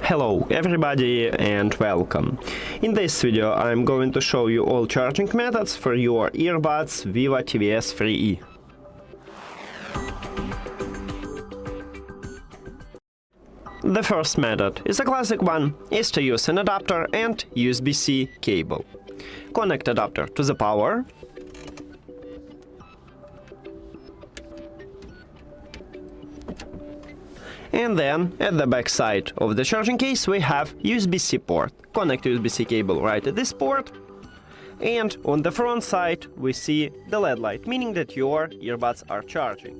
Hello everybody and welcome. In this video I'm going to show you all charging methods for your earbuds VIVO TWS 3E. The first method is a classic one, is to use an adapter and USB-C cable. Connect adapter to the power. And then, at the back side of the charging case, we have USB-C port. Connect USB-C cable right at this port. And on the front side, we see the LED light, meaning that your earbuds are charging.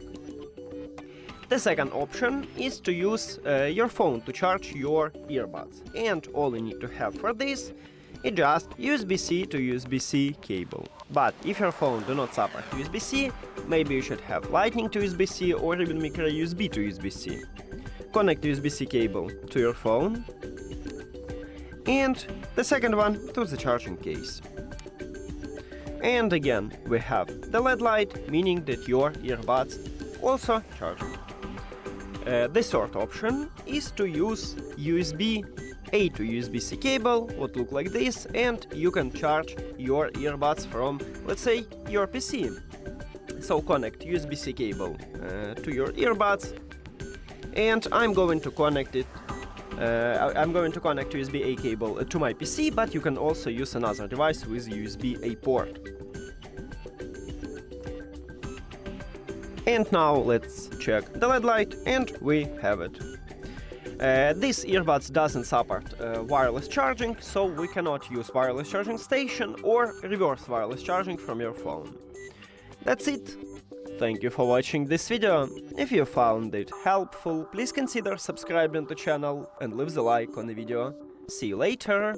The second option is to use your phone to charge your earbuds. And all you need to have for this is just USB-C to USB-C cable. But if your phone do not support USB-C, maybe you should have Lightning to USB-C or even micro USB to USB-C. Connect USB-C cable to your phone and the second one to the charging case. And again, we have the LED light, meaning that your earbuds also charging. The third option is to use USB-A to USB-C cable, what look like this, and you can charge your earbuds from, let's say, your PC. So connect USB-C cable to your earbuds. And I'm going to connect USB-A cable to my PC, but you can also use another device with USB-A port. And now let's check the LED light, and we have it. This earbuds doesn't support wireless charging, so we cannot use wireless charging station or reverse wireless charging from your phone. That's it. Thank you for watching this video. If you found it helpful, please consider subscribing to the channel and leave the like on the video. See you later!